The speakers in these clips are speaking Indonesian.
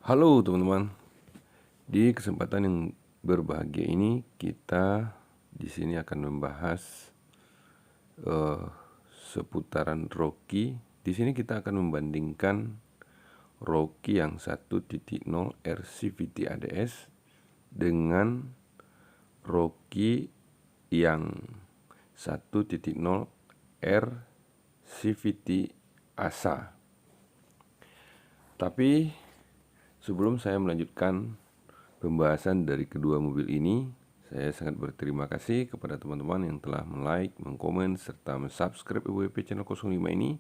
Halo teman-teman, di kesempatan yang berbahagia ini kita di sini akan membahas seputaran Rocky. Di sini kita akan membandingkan Rocky yang 1.0 RCVT ADS dengan Rocky yang 1.0 RCVT ASA. Tapi sebelum saya melanjutkan pembahasan dari kedua mobil ini, saya sangat berterima kasih kepada teman-teman yang telah like, mengkomen, serta mensubscribe EWP channel 05 ini.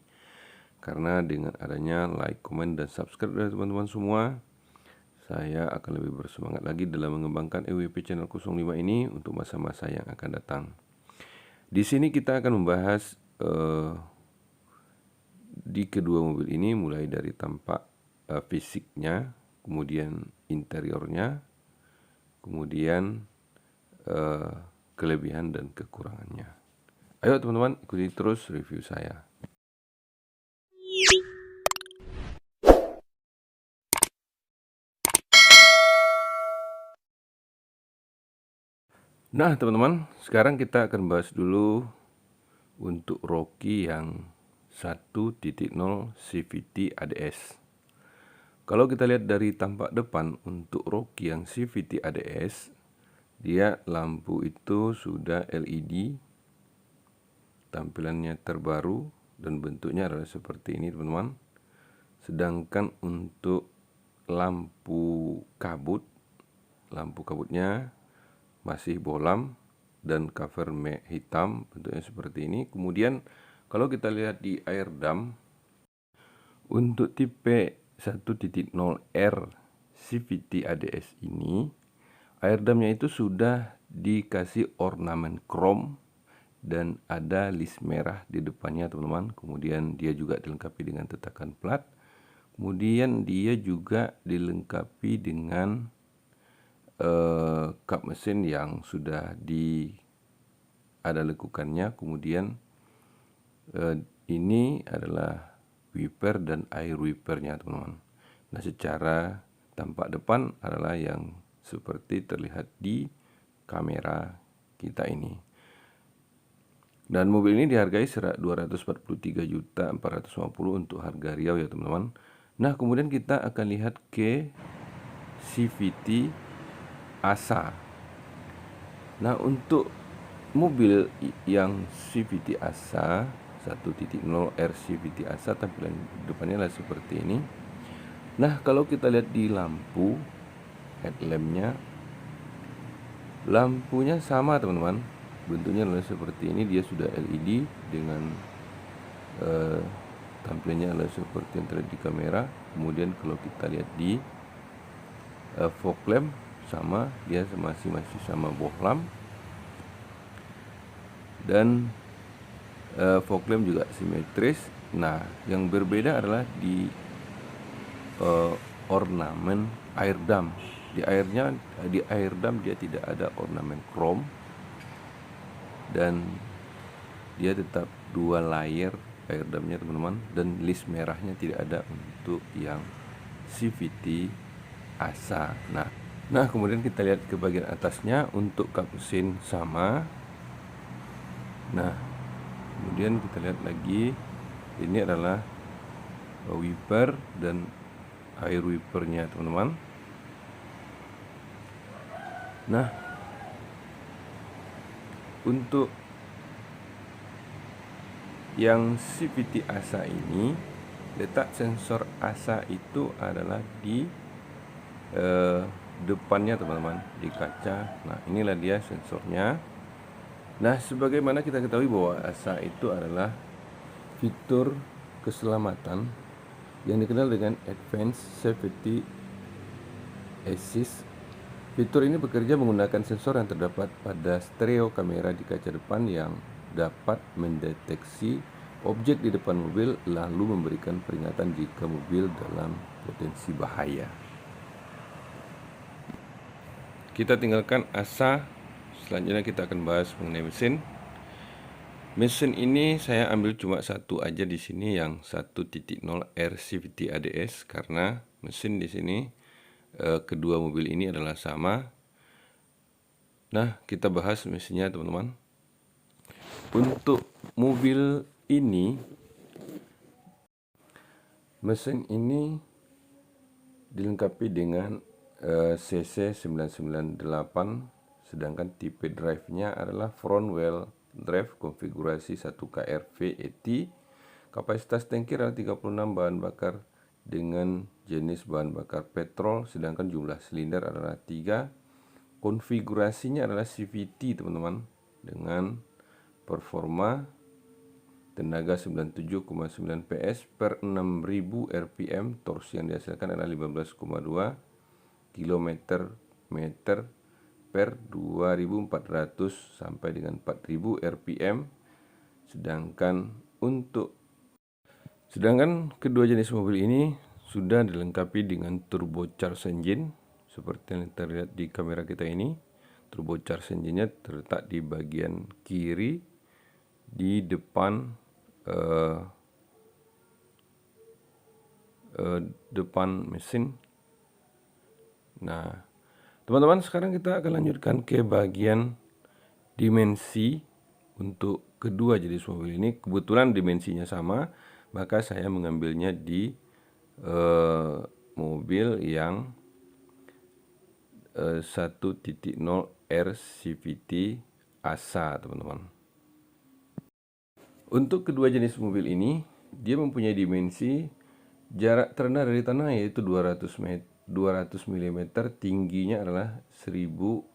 Karena dengan adanya like, komen, dan subscribe dari teman-teman semua, saya akan lebih bersemangat lagi dalam mengembangkan EWP channel 05 ini untuk masa-masa yang akan datang. Di sini kita akan membahas di kedua mobil ini mulai dari tampak fisiknya, kemudian interiornya, kemudian kelebihan dan kekurangannya. Ayo teman-teman, ikuti terus review saya. Nah teman-teman, sekarang kita akan bahas dulu untuk Rocky yang 1.0 CVT ADS. Kalau kita lihat dari tampak depan untuk Rocky yang CVT ADS, dia lampu itu sudah LED, tampilannya terbaru dan bentuknya adalah seperti ini teman-teman. Sedangkan untuk lampu kabutnya masih bolam dan cover hitam, bentuknya seperti ini. Kemudian kalau kita lihat di air dam untuk tipe 1.0R CVT ADS ini, air damnya itu sudah dikasih ornamen chrome dan ada list merah di depannya teman-teman. Kemudian dia juga dilengkapi dengan tetakan plat. Kemudian dia juga dilengkapi dengan kap mesin yang sudah ada lekukannya. Kemudian ini adalah wiper dan air wipernya teman-teman. Nah, secara tampak depan adalah yang seperti terlihat di kamera kita ini. Dan mobil ini dihargai 243.450.000 untuk harga Riau ya teman-teman. Nah, kemudian kita akan lihat ke CVT ASA. Nah, untuk mobil yang CVT ASA 1.0 RCVT ASA, tampilan depannya adalah seperti ini. Nah, kalau kita lihat di lampu headlampnya, lampunya sama teman-teman, bentuknya adalah seperti ini. Dia sudah LED dengan tampilannya adalah seperti yang terlihat di kamera. Kemudian kalau kita lihat di fog lamp sama, dia masih sama bohlam, dan fog lamp juga simetris. Nah, yang berbeda adalah di ornamen air dam. Di air dam dia tidak ada ornamen chrome dan dia tetap 2 layer air damnya teman-teman, dan list merahnya tidak ada untuk yang CVT ASA. Nah, kemudian kita lihat ke bagian atasnya untuk kap mesin sama. Nah, kemudian kita lihat lagi, ini adalah wiper dan air wipernya teman-teman. Nah, untuk yang CVT ASA ini, letak sensor ASA itu adalah di depannya teman-teman, di kaca. Nah, inilah dia sensornya. Nah, sebagaimana kita ketahui bahwa ASA itu adalah fitur keselamatan yang dikenal dengan Advanced Safety Assist. Fitur ini bekerja menggunakan sensor yang terdapat pada stereo kamera di kaca depan yang dapat mendeteksi objek di depan mobil lalu memberikan peringatan jika mobil dalam potensi bahaya. Kita tinggalkan ASA. Selanjutnya kita akan bahas mengenai mesin. Mesin ini saya ambil cuma satu aja di sini, yang 1.0 RCVT ADS, karena mesin di sini kedua mobil ini adalah sama. Nah, kita bahas mesinnya teman-teman. Untuk mobil ini, mesin ini dilengkapi dengan CC 998, sedangkan tipe drive-nya adalah front wheel drive konfigurasi 1KR VAT. Kapasitas tangki adalah 36 bahan bakar dengan jenis bahan bakar petrol, sedangkan jumlah silinder adalah 3. Konfigurasinya adalah CVT teman-teman, dengan performa tenaga 97,9 PS per 6000 RPM. Torsi yang dihasilkan adalah 15,2 km meter per 2400 sampai dengan 4000 RPM. Sedangkan kedua jenis mobil ini sudah dilengkapi dengan turbocharged engine seperti yang terlihat di kamera kita ini. Turbocharged engine-nya terletak di bagian kiri di depan mesin. Nah, teman-teman, sekarang kita akan lanjutkan ke bagian dimensi untuk kedua jenis mobil ini. Kebetulan dimensinya sama, maka saya mengambilnya di mobil yang 1.0R CVT ASA, teman-teman. Untuk kedua jenis mobil ini, dia mempunyai dimensi jarak terendah dari tanah yaitu 200 mm, tingginya adalah 1635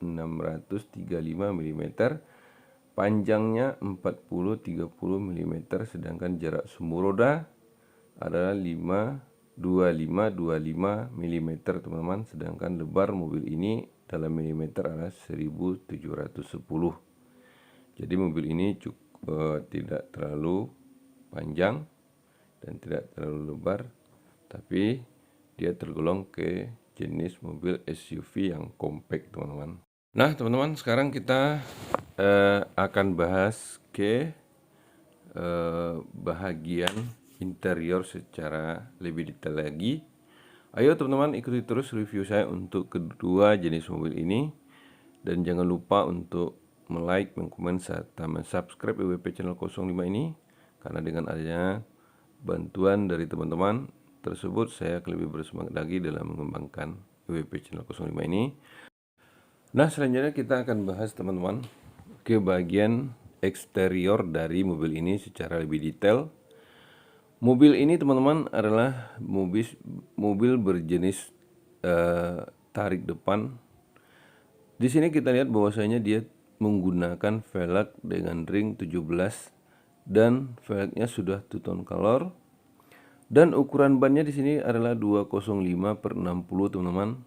mm, panjangnya 40-30 mm, sedangkan jarak sumbu roda adalah 25-25 mm, teman-teman, sedangkan lebar mobil ini dalam milimeter adalah 1710. Jadi mobil ini tidak terlalu panjang dan tidak terlalu lebar, tapi dia tergolong ke jenis mobil SUV yang compact, teman-teman. Nah, teman-teman, sekarang kita akan bahas ke bahagian interior secara lebih detail lagi. Ayo teman-teman, ikuti terus review saya untuk kedua jenis mobil ini, dan jangan lupa untuk like, komen, serta subscribe WP channel 05 ini, karena dengan adanya bantuan dari teman-teman tersebut saya akan lebih bersemangat lagi dalam mengembangkan WP channel 05 ini. Nah, selanjutnya kita akan bahas teman-teman ke bagian eksterior dari mobil ini secara lebih detail. Mobil ini teman-teman adalah mobil berjenis tarik depan. Di sini kita lihat bahwasanya dia menggunakan velg dengan ring 17 dan velgnya sudah two tone color, dan ukuran bannya di sini adalah 205/60, teman-teman.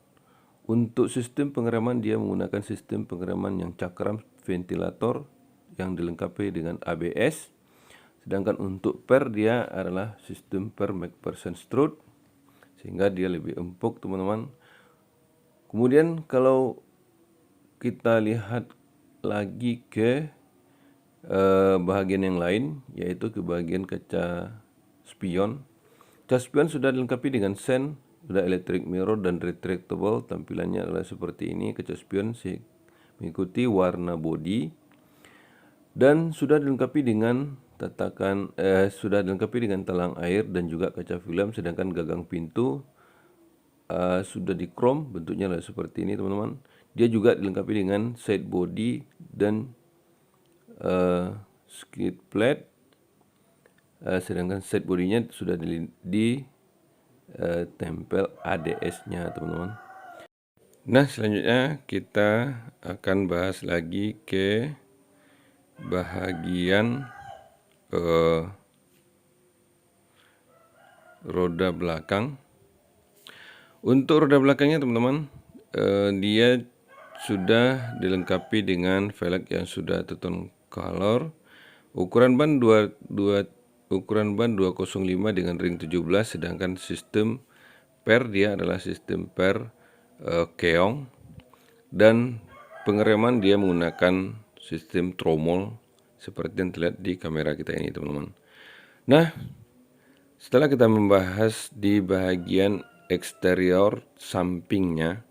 Untuk sistem pengereman dia menggunakan sistem pengereman yang cakram ventilator yang dilengkapi dengan ABS. Sedangkan untuk per dia adalah sistem per McPherson strut, sehingga dia lebih empuk, teman-teman. Kemudian kalau kita lihat lagi ke bahagian yang lain, yaitu ke bagian kaca spion. Kaca spion sudah dilengkapi dengan sen, sudah electric mirror dan retractable. Tampilannya adalah seperti ini. Kaca spion mengikuti warna bodi, dan sudah dilengkapi dengan talang air dan juga kaca film. Sedangkan gagang pintu sudah di chrome, bentuknya adalah seperti ini, teman-teman. Dia juga dilengkapi dengan side body dan skid plate, sedangkan side bodinya sudah ditempel ADS-nya, teman-teman. Nah, selanjutnya kita akan bahas lagi ke bahagian roda belakang. Untuk roda belakangnya, teman-teman, dia sudah dilengkapi dengan velg yang sudah two tone color. Ukuran ban 205 dengan ring 17, sedangkan sistem per dia adalah sistem per keong, dan pengereman dia menggunakan sistem tromol seperti yang terlihat di kamera kita ini, teman-teman. Nah, setelah kita membahas di bahagian eksterior sampingnya.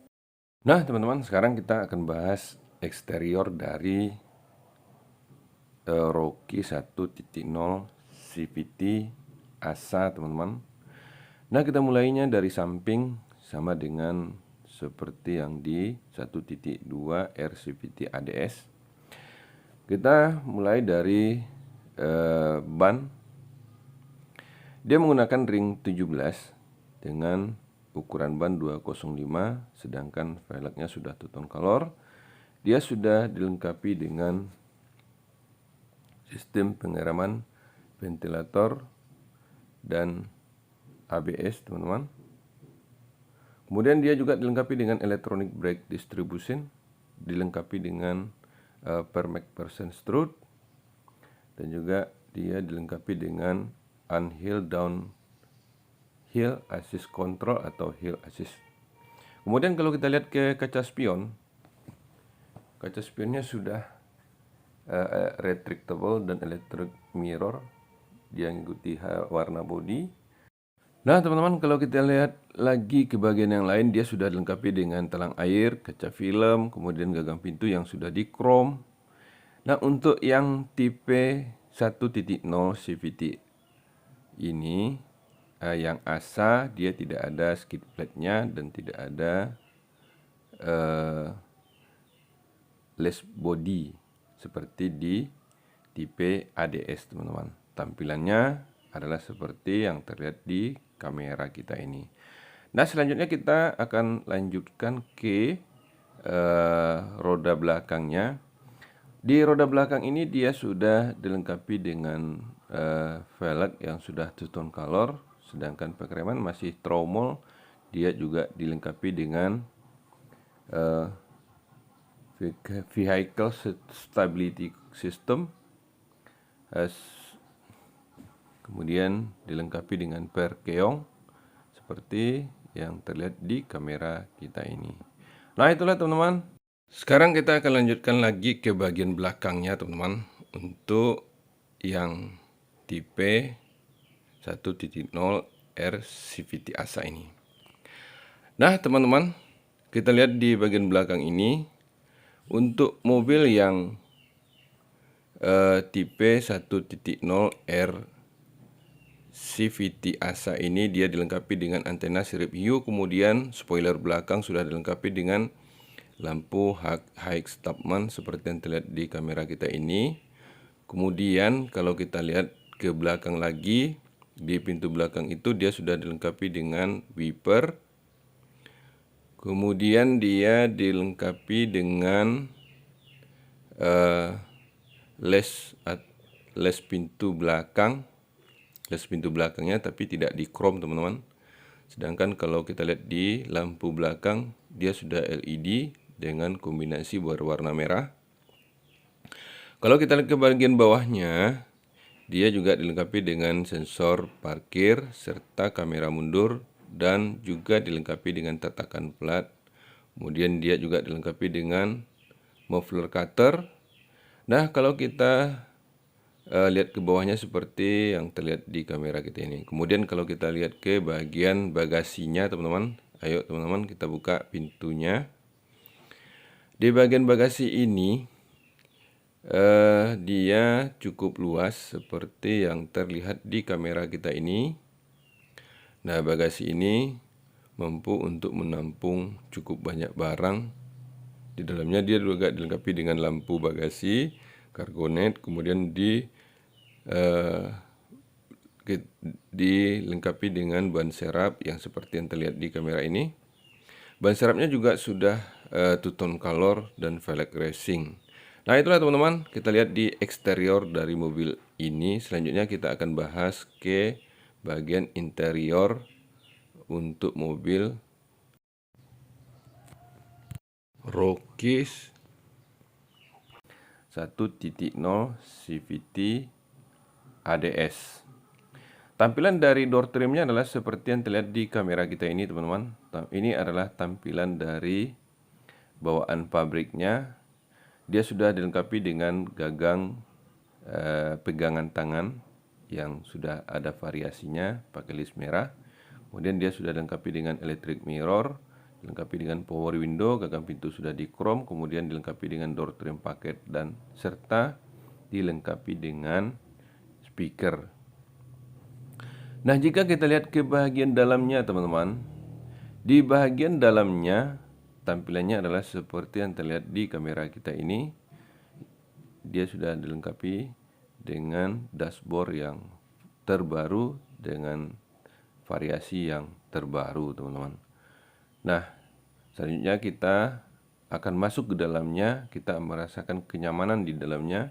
Nah teman-teman, sekarang kita akan bahas eksterior dari Rocky 1.0 CVT ASA teman-teman. Nah kita mulainya dari samping, sama dengan seperti yang di 1.2 RCVT ADS. Kita mulai dari ban. Dia menggunakan ring 17 dengan ukuran ban 205, sedangkan velgnya sudah two tone color. Dia sudah dilengkapi dengan sistem pengeraman ventilator dan ABS teman-teman. Kemudian dia juga dilengkapi dengan electronic brake distribution, dilengkapi dengan per McPherson strut, dan juga dia dilengkapi dengan unhill down hill assist control atau hill assist. Kemudian kalau kita lihat ke kaca spionnya sudah retractable dan electric mirror, dia mengikuti warna body. Nah teman-teman, kalau kita lihat lagi ke bagian yang lain, dia sudah dilengkapi dengan talang air, kaca film, kemudian gagang pintu yang sudah di chrome. Nah untuk yang tipe 1.0 CVT ini, yang ASA, dia tidak ada skid plate-nya dan tidak ada lace body seperti di tipe ADS teman-teman. Tampilannya adalah seperti yang terlihat di kamera kita ini. Nah selanjutnya kita akan lanjutkan ke roda belakangnya. Di roda belakang ini dia sudah dilengkapi dengan velg yang sudah two tone color, sedangkan pengereman masih tromol. Dia juga dilengkapi dengan vehicle stability system, kemudian dilengkapi dengan per keong seperti yang terlihat di kamera kita ini. Nah itulah teman-teman. Sekarang kita akan lanjutkan lagi ke bagian belakangnya teman-teman, untuk yang tipe 1.0 R CVT ASA ini. Nah teman-teman, kita lihat di bagian belakang ini, untuk mobil yang tipe 1.0 R CVT ASA ini, dia dilengkapi dengan antena sirip hiu, kemudian spoiler belakang sudah dilengkapi dengan lampu high stopman seperti yang terlihat di kamera kita ini. Kemudian kalau kita lihat ke belakang lagi, di pintu belakang itu dia sudah dilengkapi dengan wiper. Kemudian dia dilengkapi dengan les pintu belakang, les pintu belakangnya tapi tidak di chrome teman-teman. Sedangkan kalau kita lihat di lampu belakang, dia sudah LED dengan kombinasi berwarna merah. Kalau kita lihat ke bagian bawahnya, dia juga dilengkapi dengan sensor parkir serta kamera mundur, dan juga dilengkapi dengan tatakan plat. Kemudian dia juga dilengkapi dengan muffler cutter. Nah kalau kita lihat ke bawahnya seperti yang terlihat di kamera kita ini. Kemudian kalau kita lihat ke bagian bagasinya teman-teman, ayo teman-teman kita buka pintunya. Di bagian bagasi ini dia cukup luas seperti yang terlihat di kamera kita ini. Nah bagasi ini mampu untuk menampung cukup banyak barang. Di dalamnya dia juga dilengkapi dengan lampu bagasi, cargonet, kemudian dilengkapi dengan ban serap yang seperti yang terlihat di kamera ini. Ban serapnya juga sudah two tone color dan velg racing. Nah itulah teman-teman, kita lihat di eksterior dari mobil ini. Selanjutnya kita akan bahas ke bagian interior untuk mobil Rocky 1.0 CVT ADS. Tampilan dari door trimnya adalah seperti yang terlihat di kamera kita ini teman-teman. Ini adalah tampilan dari bawaan pabriknya. Dia sudah dilengkapi dengan gagang pegangan tangan yang sudah ada variasinya pakai list merah. Kemudian dia sudah dilengkapi dengan electric mirror, dilengkapi dengan power window, gagang pintu sudah di chrome, kemudian dilengkapi dengan door trim paket dan serta dilengkapi dengan speaker. Nah, jika kita lihat ke bagian dalamnya teman-teman, di bagian dalamnya tampilannya adalah seperti yang terlihat di kamera kita ini. Dia sudah dilengkapi dengan dashboard yang terbaru dengan variasi yang terbaru, teman-teman. Nah, selanjutnya kita akan masuk ke dalamnya, kita merasakan kenyamanan di dalamnya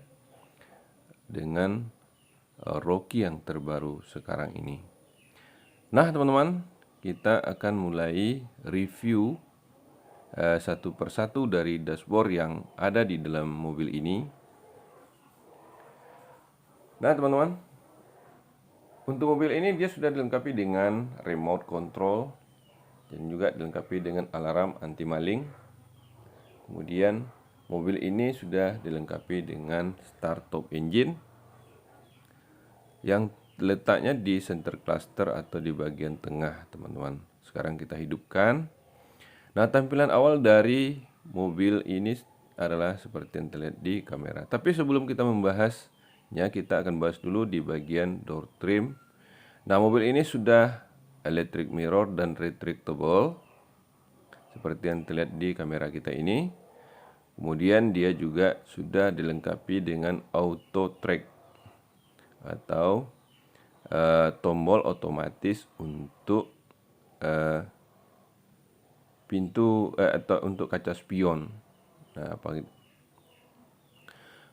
dengan Rocky yang terbaru sekarang ini. Nah, teman-teman, kita akan mulai review satu persatu dari dashboard yang ada di dalam mobil ini. Nah, teman-teman, untuk mobil ini dia sudah dilengkapi dengan remote control dan juga dilengkapi dengan alarm anti maling. Kemudian mobil ini sudah dilengkapi dengan start top engine yang letaknya di center cluster atau di bagian tengah, teman-teman. Sekarang kita hidupkan. Nah, tampilan awal dari mobil ini adalah seperti yang terlihat di kamera. Tapi sebelum kita membahasnya, kita akan bahas dulu di bagian door trim. Nah, mobil ini sudah electric mirror dan retractable seperti yang terlihat di kamera kita ini. Kemudian dia juga sudah dilengkapi dengan auto track atau tombol otomatis untuk pintu atau untuk kaca spion. Nah,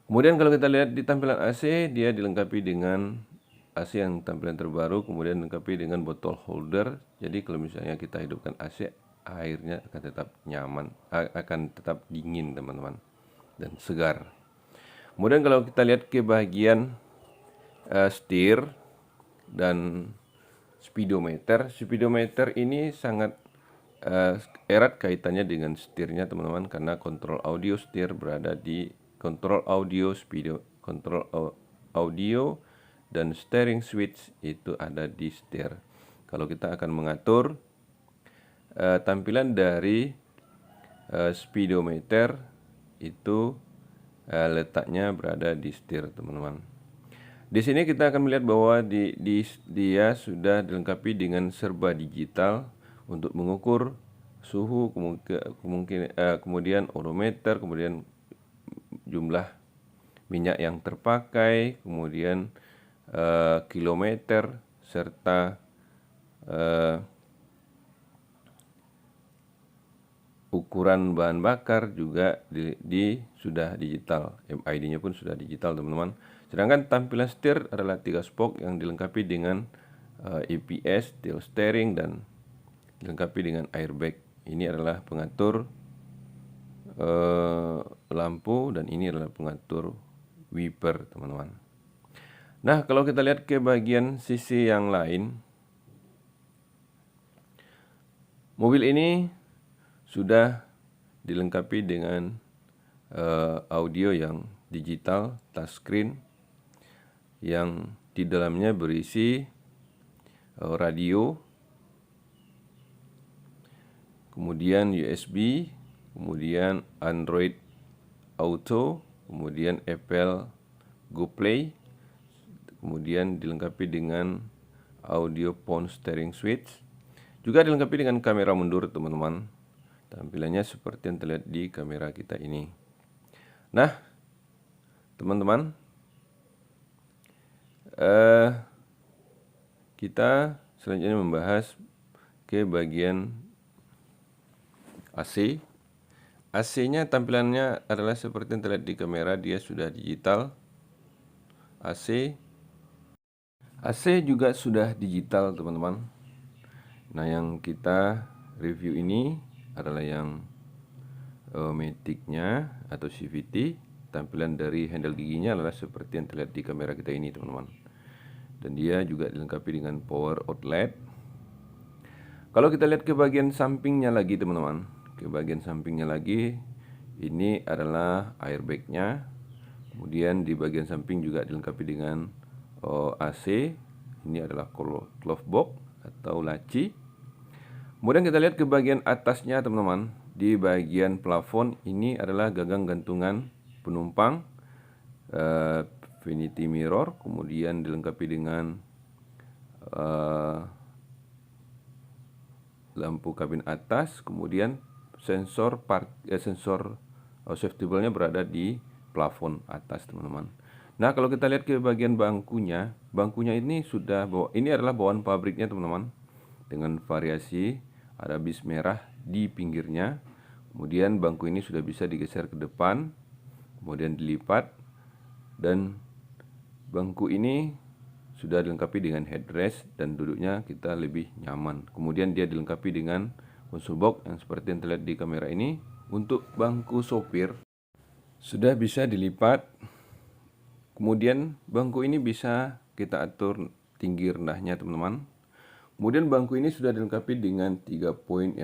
kemudian kalau kita lihat di tampilan AC, dia dilengkapi dengan AC yang tampilan terbaru, kemudian dilengkapi dengan botol holder. Jadi kalau misalnya kita hidupkan AC, airnya akan tetap nyaman, akan tetap dingin, teman-teman, dan segar. Kemudian kalau kita lihat ke bagian setir dan speedometer, speedometer ini sangat erat kaitannya dengan setirnya, teman-teman, karena kontrol audio setir berada di kontrol audio audio dan steering switch itu ada di setir. Kalau kita akan mengatur tampilan dari speedometer itu letaknya berada di setir, teman-teman. Di sini kita akan melihat bahwa dia sudah dilengkapi dengan serba digital untuk mengukur suhu, kemudian odometer, kemudian jumlah minyak yang terpakai, kemudian kilometer, serta ukuran bahan bakar juga sudah digital. MID-nya pun sudah digital, teman-teman. Sedangkan tampilan setir adalah 3 spoke yang dilengkapi dengan EPS, dual steering, dan dilengkapi dengan airbag. Ini adalah pengatur lampu dan ini adalah pengatur wiper, teman-teman. Nah, kalau kita lihat ke bagian sisi yang lain, mobil ini sudah dilengkapi dengan audio yang digital touchscreen yang di dalamnya berisi radio, kemudian USB, kemudian Android Auto, kemudian Apple GoPlay, kemudian dilengkapi dengan audio phone steering switch, juga dilengkapi dengan kamera mundur, teman-teman. Tampilannya seperti yang terlihat di kamera kita ini. Nah, teman-teman, kita selanjutnya membahas ke bagian AC. AC-nya tampilannya adalah seperti yang terlihat di kamera, dia sudah digital. AC juga sudah digital, teman-teman. Nah, yang kita review ini adalah yang Matic-nya atau CVT. Tampilan dari handle giginya adalah seperti yang terlihat di kamera kita ini, teman-teman. Dan dia juga dilengkapi dengan power outlet. Kalau kita lihat ke bagian sampingnya lagi, teman-teman, ke bagian sampingnya lagi, ini adalah airbag-nya. Kemudian di bagian samping juga dilengkapi dengan AC. Ini adalah glove box atau laci. Kemudian kita lihat ke bagian atasnya teman-teman. Di bagian plafon ini adalah gagang gantungan penumpang, vanity mirror, kemudian dilengkapi dengan lampu kabin atas, kemudian sensor safety belt-nya berada di plafon atas teman-teman. Nah, kalau kita lihat ke bagian bangkunya, ini ini adalah bawaan pabriknya teman-teman, dengan variasi ada bis merah di pinggirnya. Kemudian bangku ini sudah bisa digeser ke depan, kemudian dilipat, dan bangku ini sudah dilengkapi dengan headrest dan duduknya kita lebih nyaman. Kemudian dia dilengkapi dengan console box yang seperti yang terlihat di kamera ini. Untuk bangku sopir sudah bisa dilipat. Kemudian bangku ini bisa kita atur tinggi rendahnya teman-teman. Kemudian bangku ini sudah dilengkapi dengan 3 poin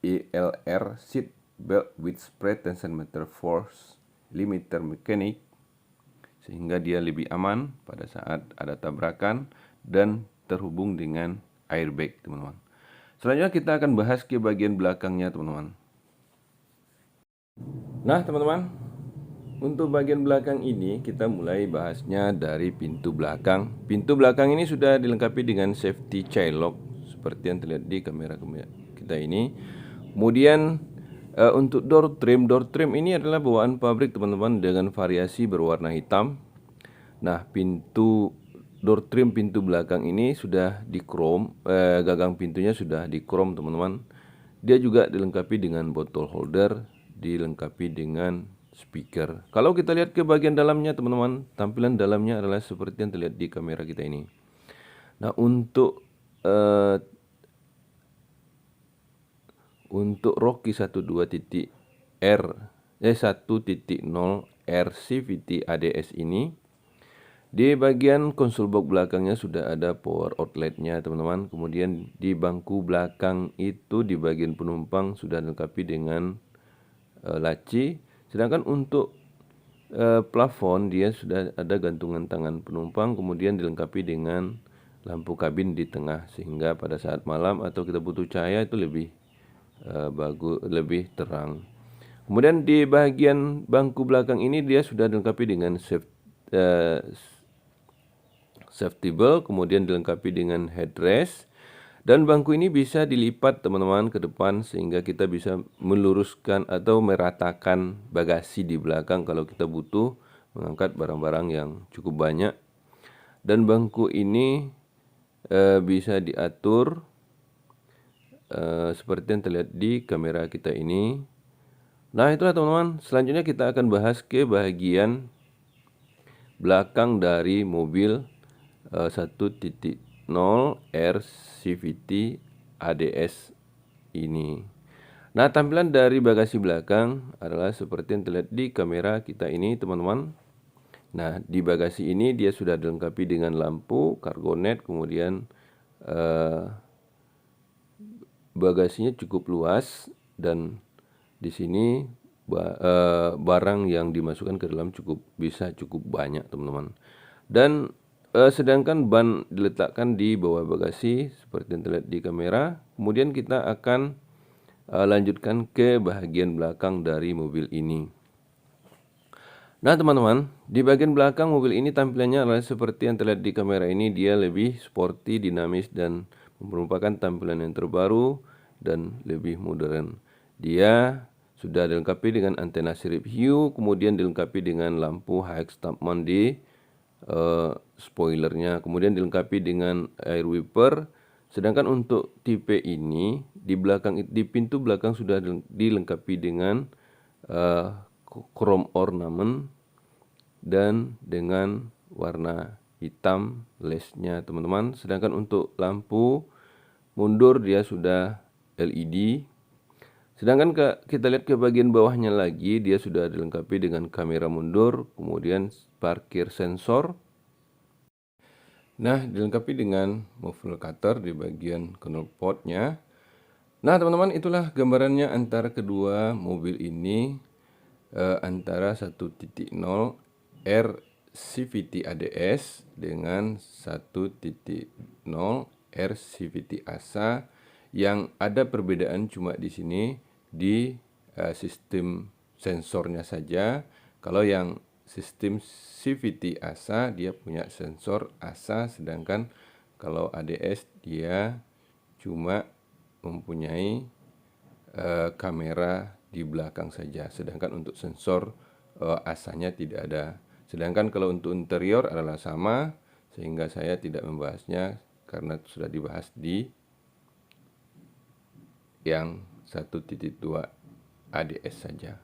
ELR seat belt with spread tension meter force limiter mechanic, sehingga dia lebih aman pada saat ada tabrakan dan terhubung dengan airbag teman-teman. Selanjutnya kita akan bahas ke bagian belakangnya teman-teman. Nah teman-teman, untuk bagian belakang ini kita mulai bahasnya dari pintu belakang. Pintu belakang ini sudah dilengkapi dengan safety child lock seperti yang terlihat di kamera kita ini. Kemudian untuk door trim ini adalah bawaan pabrik teman-teman dengan variasi berwarna hitam. Nah, pintu door trim pintu belakang ini sudah di chrome, gagang pintunya sudah di chrome teman-teman. Dia juga dilengkapi dengan bottle holder, dilengkapi dengan speaker. Kalau kita lihat ke bagian dalamnya teman-teman, tampilan dalamnya adalah seperti yang terlihat di kamera kita ini. Nah, untuk Rocky 1.0 R CVT ADS ini, di bagian konsol box belakangnya sudah ada power outletnya teman-teman. Kemudian di bangku belakang itu di bagian penumpang sudah dilengkapi dengan laci. Sedangkan untuk plafon dia sudah ada gantungan tangan penumpang, kemudian dilengkapi dengan lampu kabin di tengah, sehingga pada saat malam atau kita butuh cahaya itu lebih bagus, lebih terang. Kemudian di bagian bangku belakang ini dia sudah dilengkapi dengan safety belt, kemudian dilengkapi dengan headrest, dan bangku ini bisa dilipat teman-teman ke depan sehingga kita bisa meluruskan atau meratakan bagasi di belakang kalau kita butuh mengangkat barang-barang yang cukup banyak. Dan bangku ini bisa diatur seperti yang terlihat di kamera kita ini. Nah, itulah teman-teman, selanjutnya kita akan bahas ke bagian belakang dari mobil 1.0 R CVT ADS ini. Nah, tampilan dari bagasi belakang adalah seperti yang terlihat di kamera kita ini teman-teman. Nah, di bagasi ini dia sudah dilengkapi dengan lampu, cargo net, kemudian bagasinya cukup luas, dan di sini barang yang dimasukkan ke dalam bisa cukup banyak teman-teman. Dan sedangkan ban diletakkan di bawah bagasi seperti yang terlihat di kamera. Kemudian kita akan lanjutkan ke bagian belakang dari mobil ini. Nah teman-teman, di bagian belakang mobil ini tampilannya adalah seperti yang terlihat di kamera ini. Dia lebih sporty, dinamis, dan merupakan tampilan yang terbaru dan lebih modern. Dia sudah dilengkapi dengan antena sirip hiu, kemudian dilengkapi dengan lampu high stop mount di spoilernya, kemudian dilengkapi dengan air wiper. Sedangkan untuk tipe ini di pintu belakang sudah dilengkapi dengan chrome ornament dan dengan warna hitam lesnya teman-teman. Sedangkan untuk lampu mundur dia sudah LED. Sedangkan kita lihat ke bagian bawahnya lagi, dia sudah dilengkapi dengan kamera mundur, kemudian parkir sensor. Nah, dilengkapi dengan muffler cutter di bagian knalpotnya. Nah, teman-teman, itulah gambarannya antara kedua mobil ini, antara 1.0 R CVT ADS dengan 1.0 R CVT ASA Yang ada perbedaan cuma di sini di sistem sensornya saja. Kalau yang sistem CVT ASA dia punya sensor ASA, sedangkan kalau ADS dia cuma mempunyai kamera di belakang saja, sedangkan untuk sensor ASA-nya tidak ada. Sedangkan kalau untuk interior adalah sama, sehingga saya tidak membahasnya karena sudah dibahas di yang 1.2 ADS saja.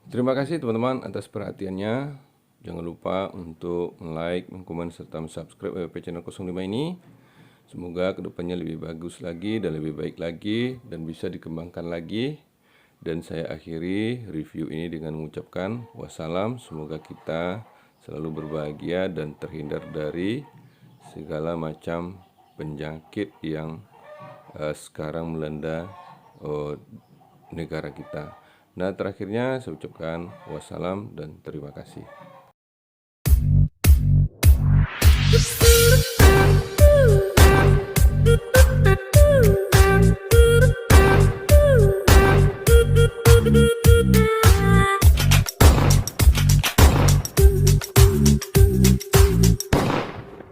Terima kasih teman-teman atas perhatiannya. Jangan lupa untuk like, komen, serta subscribe WP channel 05 ini. Semoga kedepannya lebih bagus lagi dan lebih baik lagi dan bisa dikembangkan lagi. Dan saya akhiri review ini dengan mengucapkan wassalam. Semoga kita selalu berbahagia dan terhindar dari segala macam penyakit yang sekarang melanda negara kita. Nah, terakhirnya saya ucapkan wassalam dan terima kasih.